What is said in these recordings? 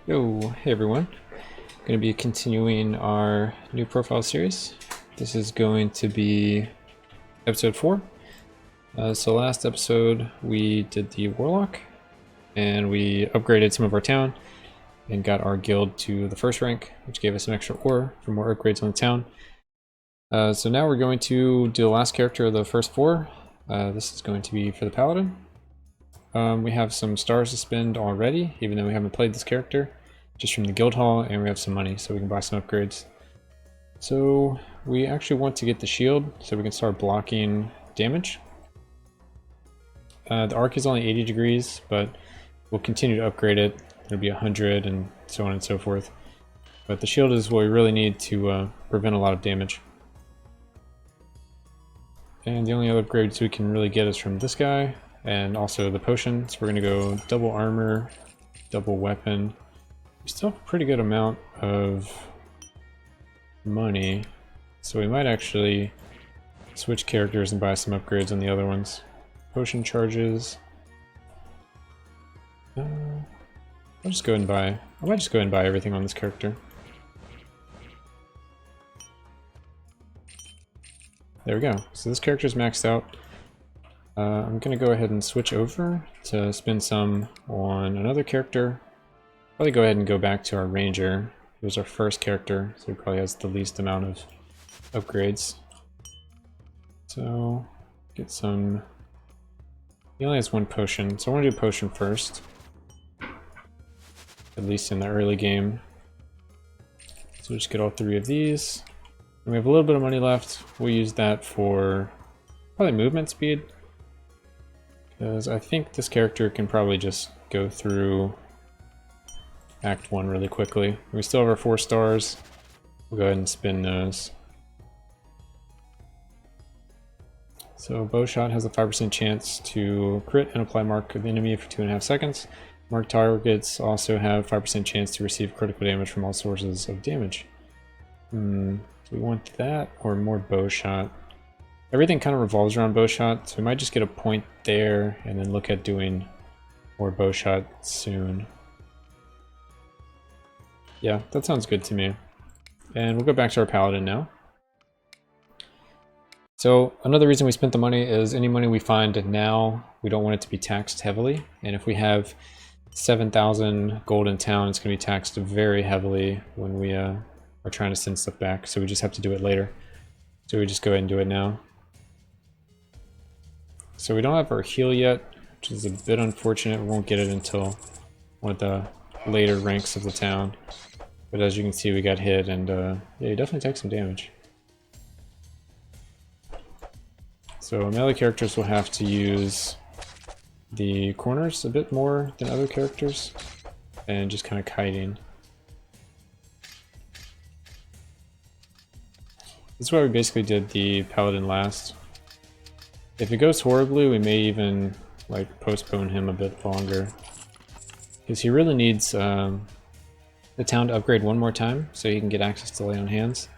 Yo, hey everyone. Going to be continuing our new profile series. This is going to be episode 4. So last episode we did the Warlock and we upgraded some of our town and got our guild to the first rank, which gave us some extra ore for more upgrades on the town. So now we're going to do the last character of the first 4. This is going to be for the Paladin. We have some stars to spend already, even though we haven't played this character, just from the guild hall, and we have some money, so we can buy some upgrades. So we actually want to get the shield, so we can start blocking damage. The arc is only 80 degrees, but we'll continue to upgrade it. It'll be 100 and so on and so forth. But the shield is what we really need to prevent a lot of damage. And the only other upgrades we can really get is from this guy, and also the potion. So we're going to go double armor, double weapon. We still have a pretty good amount of money, so we might actually switch characters and buy some upgrades on the other ones. Potion charges. I'll just go ahead and buy. I might just go ahead and buy everything on this character. There we go. So this character's maxed out. I'm gonna go ahead and switch over to spend some on another character. Probably go ahead and go back to our ranger. He was our first character, so he probably has the least amount of upgrades. So get some. He only has one potion, so I want to do potion first, at least in the early game. So we'll just get all 3 of these. And we have a little bit of money left. We'll use that for probably movement speed, because I think this character can probably just go through Act 1 really quickly. We still have our 4 stars. We'll go ahead and spin those. So Bowshot has a 5% chance to crit and apply mark of the enemy for 2.5 seconds. Marked targets also have 5% chance to receive critical damage from all sources of damage. Do we want that or more Bowshot? Everything kind of revolves around Bowshot, so we might just get a point there and then look at doing more Bowshot soon. Yeah, that sounds good to me. And we'll go back to our Paladin now. So another reason we spent the money is any money we find now, we don't want it to be taxed heavily. And if we have 7,000 gold in town, it's going to be taxed very heavily when we are trying to send stuff back. So we just have to do it later. So we just go ahead and do it now. So we don't have our heal yet, which is a bit unfortunate. We won't get it until one of the later ranks of the town. But as you can see, we got hit, and yeah, you definitely take some damage. So melee characters will have to use the corners a bit more than other characters, and just kind of kiting. This is why we basically did the Paladin last. If it goes horribly, we may even like postpone him a bit longer, because he really needs the town to upgrade one more time so he can get access to lay on hands,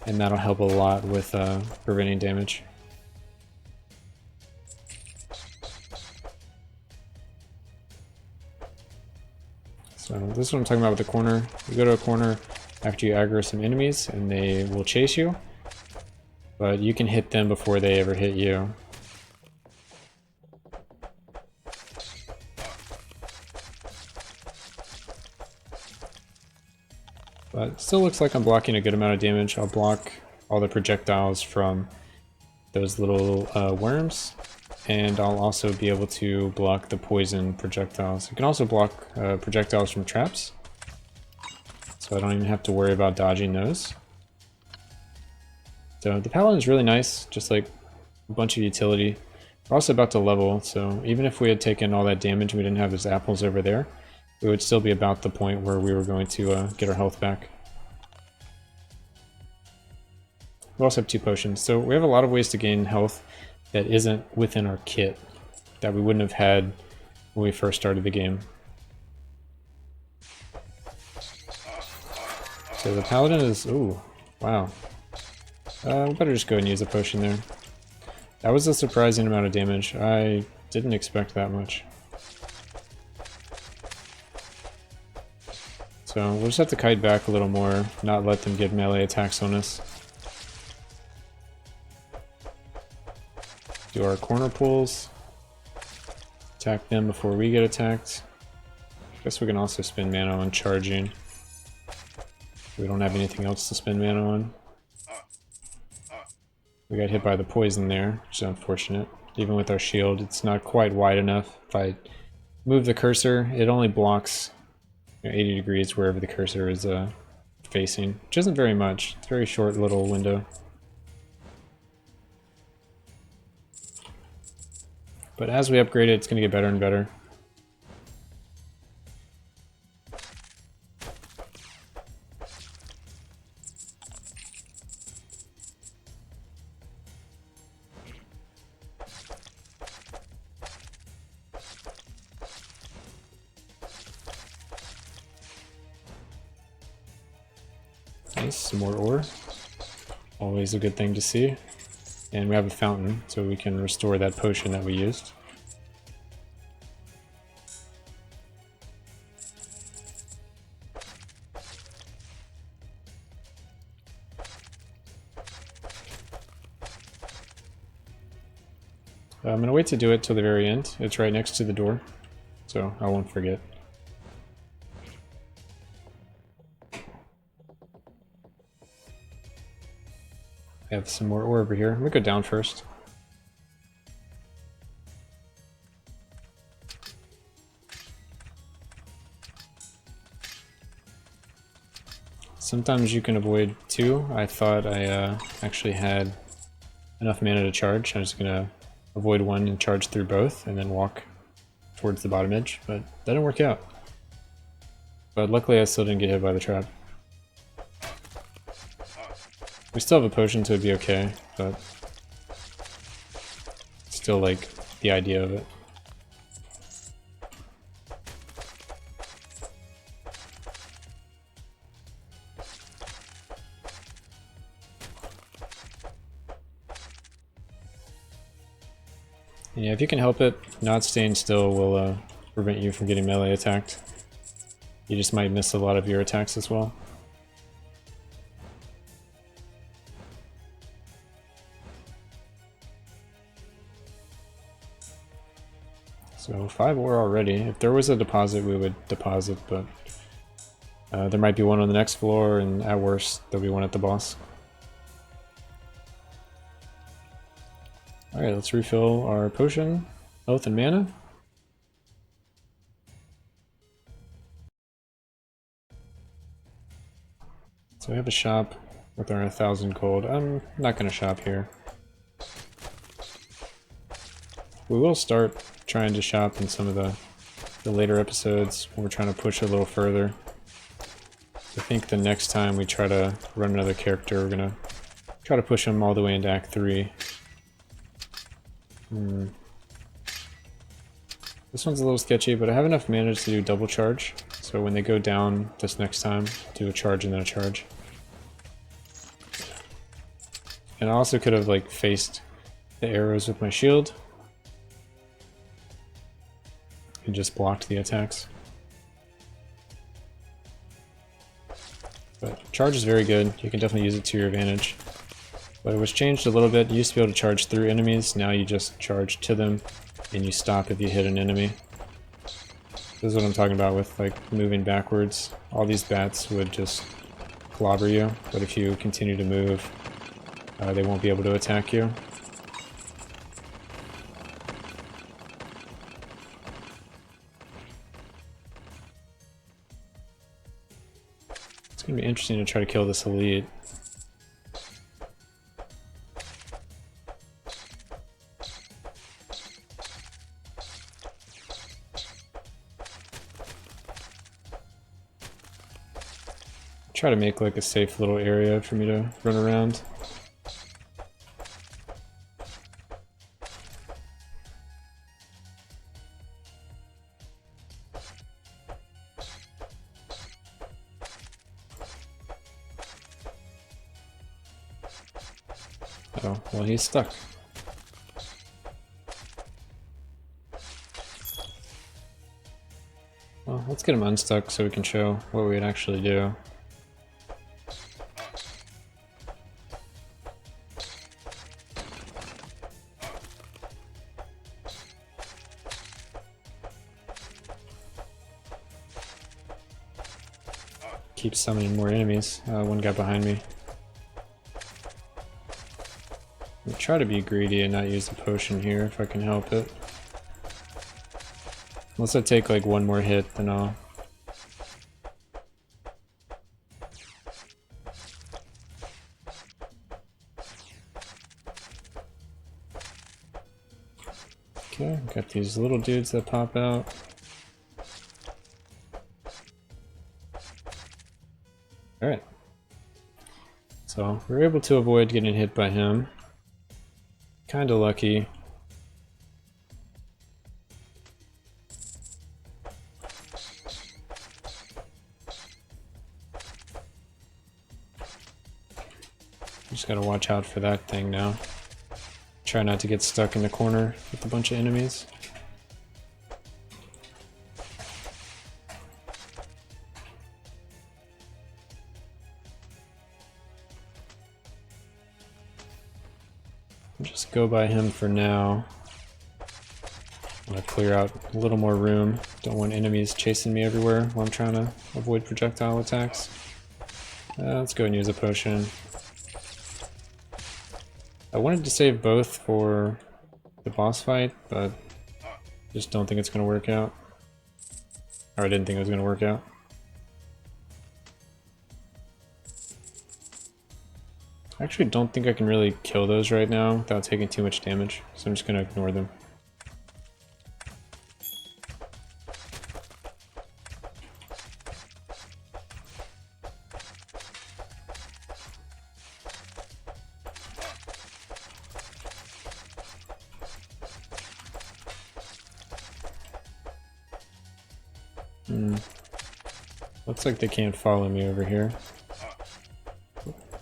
and that'll help a lot with preventing damage. So this is what I'm talking about with the corner. You go to a corner after you aggro some enemies and they will chase you, but you can hit them before they ever hit you. But it still looks like I'm blocking a good amount of damage. I'll block all the projectiles from those little worms, and I'll also be able to block the poison projectiles. You can also block projectiles from traps, so I don't even have to worry about dodging those. So the Paladin is really nice, just like a bunch of utility. We're also about to level, so even if we had taken all that damage and we didn't have those apples over there, we would still be about the point where we were going to get our health back. We also have 2 potions, so we have a lot of ways to gain health that isn't within our kit, that we wouldn't have had when we first started the game. So the Paladin is, ooh, wow. We better just go ahead and use a potion there. That was a surprising amount of damage. I didn't expect that much. So we'll just have to kite back a little more, not let them get melee attacks on us. Do our corner pulls. Attack them before we get attacked. Guess we can also spend mana on charging. We don't have anything else to spend mana on. We got hit by the poison there, which is unfortunate. Even with our shield, it's not quite wide enough. If I move the cursor, it only blocks 80 degrees wherever the cursor is facing, which isn't very much. It's a very short little window. But as we upgrade it, it's going to get better and better. Nice, some more ore. Always a good thing to see. And we have a fountain, so we can restore that potion that we used. I'm going to wait to do it till the very end. It's right next to the door, so I won't forget. I have some more ore over here. I'm going to go down first. Sometimes you can avoid two. I thought I actually had enough mana to charge. I'm just going to avoid one and charge through both and then walk towards the bottom edge, but that didn't work out. But luckily I still didn't get hit by the trap. We still have a potion, so it'd be okay, but still like the idea of it. And yeah, if you can help it, not staying still will prevent you from getting melee attacked. You just might miss a lot of your attacks as well. So 5 ore already. If there was a deposit, we would deposit, but there might be one on the next floor, and at worst, there'll be one at the boss. Alright, let's refill our potion, health, and mana. So we have a shop with our 1,000 gold. I'm not going to shop here. We will start trying to shop in some of the later episodes when we're trying to push a little further. I think the next time we try to run another character, we're going to try to push him all the way into Act 3. This one's a little sketchy, but I have enough mana to do double charge. So when they go down this next time, do a charge and then a charge. And I also could have like faced the arrows with my shield and just blocked the attacks. But charge is very good. You can definitely use it to your advantage. But it was changed a little bit. You used to be able to charge through enemies. Now you just charge to them and you stop if you hit an enemy. This is what I'm talking about with like moving backwards. All these bats would just clobber you, but if you continue to move, they won't be able to attack you. It's going to be interesting to try to kill this elite. Try to make like a safe little area for me to run around. Oh, well, he's stuck. Well, let's get him unstuck so we can show what we would actually do. Keep summoning more enemies. One guy behind me. I'll try to be greedy and not use the potion here if I can help it. Unless I take like one more hit, then I'll... Okay, got these little dudes that pop out. Alright. So, we were able to avoid getting hit by him. Kinda lucky. Just gotta watch out for that thing now. Try not to get stuck in the corner with a bunch of enemies. Just go by him for now. I'm gonna clear out a little more room. Don't want enemies chasing me everywhere while I'm trying to avoid projectile attacks. Let's go and use a potion. I wanted to save both for the boss fight, but just don't think it's gonna work out. Or I didn't think it was gonna work out. I actually don't think I can really kill those right now without taking too much damage, so I'm just gonna ignore them. Looks like they can't follow me over here.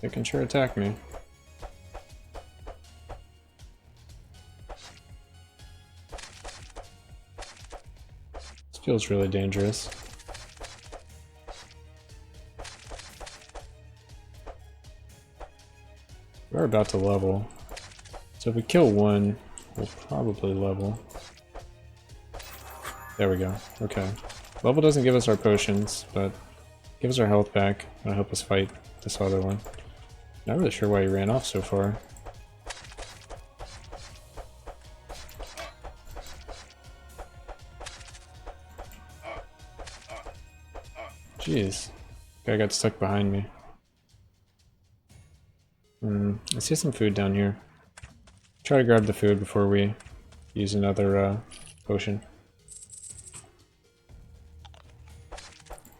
They can sure attack me. This feels really dangerous. We're about to level. So if we kill one, we'll probably level. There we go. Okay. Level doesn't give us our potions, but gives our health back. That'll help us fight this other one. Not really sure why he ran off so far. Jeez. Guy got stuck behind me. I see some food down here. Try to grab the food before we use another potion.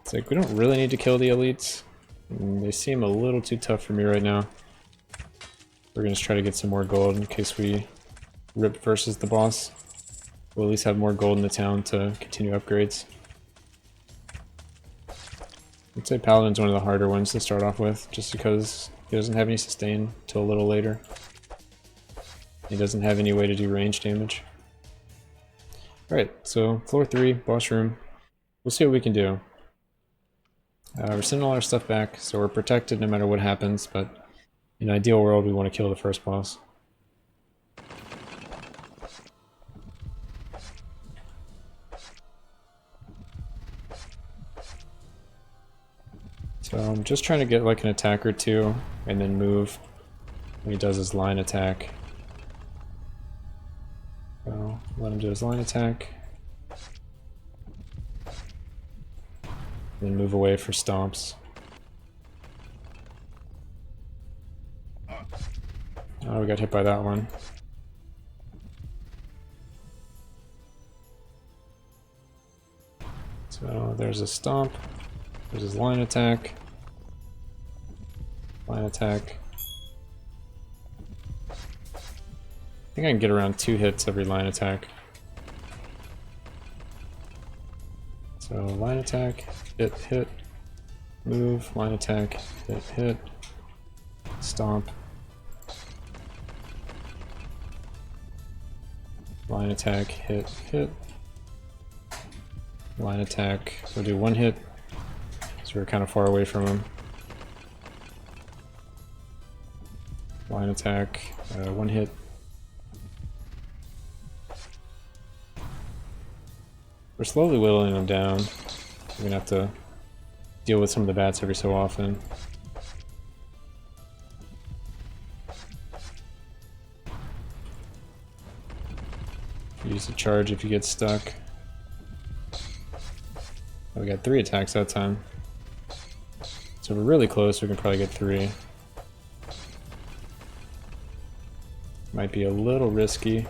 It's like we don't really need to kill the elites. They seem a little too tough for me right now. We're gonna try to get some more gold in case we rip versus the boss. We'll at least have more gold in the town to continue upgrades. I'd say Paladin's one of the harder ones to start off with, just because he doesn't have any sustain till a little later. He doesn't have any way to do range damage. Alright, so floor 3, boss room. We'll see what we can do. We're sending all our stuff back, so we're protected no matter what happens, but in an ideal world we want to kill the first boss. So I'm just trying to get like an attack or two, and then move when he does his line attack. So let him do his line attack. Then move away for stomps. Oh, we got hit by that one. So there's a stomp. There's his line attack. Line attack. I think I can get around 2 hits every line attack. So line attack, hit, hit, move, line attack, hit, hit, stomp, line attack, hit, hit, Line attack, we'll do 1 hit, so we're kind of far away from him. Line attack, 1 hit. We're slowly whittling him down. We're gonna have to deal with some of the bats every so often. Use the charge if you get stuck. Oh, we got 3 attacks that time. So we're really close, we can probably get 3. Might be a little risky.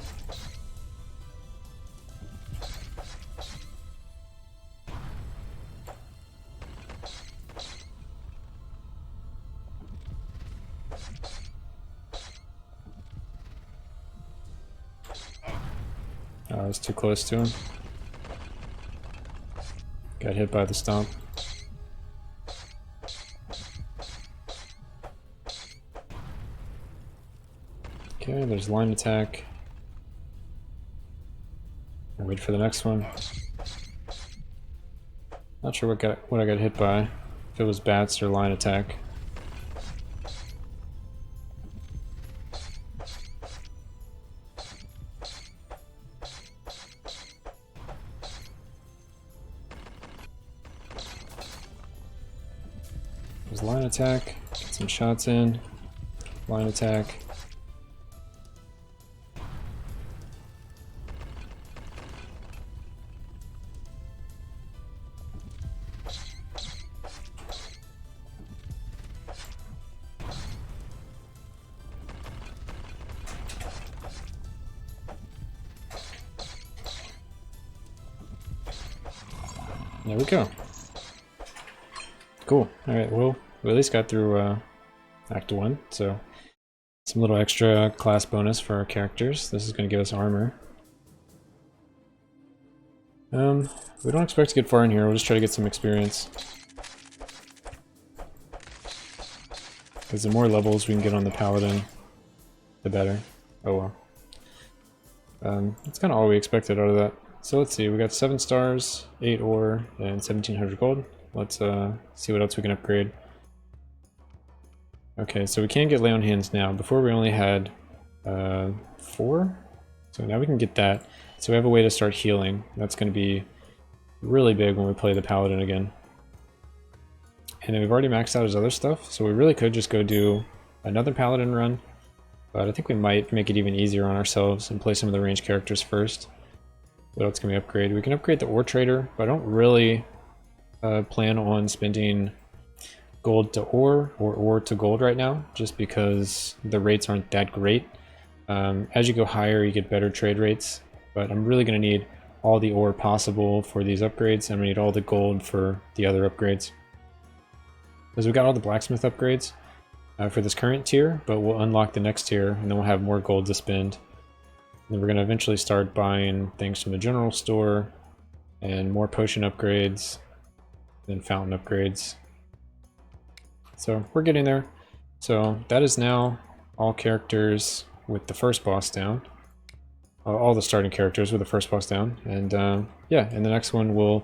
Oh, I was too close to him. Got hit by the stomp. Okay, there's line attack. I'll wait for the next one. Not sure what I got hit by. If it was bats or line attack. There's line attack. Get some shots in. Line attack. There we go. Cool. Alright, well, we at least got through Act 1, so some little extra class bonus for our characters. This is going to give us armor. We don't expect to get far in here, we'll just try to get some experience. Because the more levels we can get on the Paladin, the better. Oh well. That's kind of all we expected out of that. So let's see, we got 7 stars, 8 ore, and 1700 gold. Let's see what else we can upgrade. Okay, so we can get lay on hands now. Before we only had 4, so now we can get that. So we have a way to start healing. That's going to be really big when we play the Paladin again. And then we've already maxed out his other stuff, so we really could just go do another Paladin run. But I think we might make it even easier on ourselves and play some of the ranged characters first. What else can we upgrade? We can upgrade the ore trader, but I don't really plan on spending gold to ore or ore to gold right now, just because the rates aren't that great. As you go higher, you get better trade rates, but I'm really going to need all the ore possible for these upgrades, and we need all the gold for the other upgrades. Because we've got all the blacksmith upgrades for this current tier, but we'll unlock the next tier, and then we'll have more gold to spend. And we're going to eventually start buying things from the general store, and more potion upgrades, and fountain upgrades. So we're getting there. So that is now all characters with the first boss down. All the starting characters with the first boss down. And yeah, in the next one we'll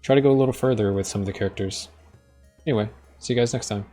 try to go a little further with some of the characters. Anyway, see you guys next time.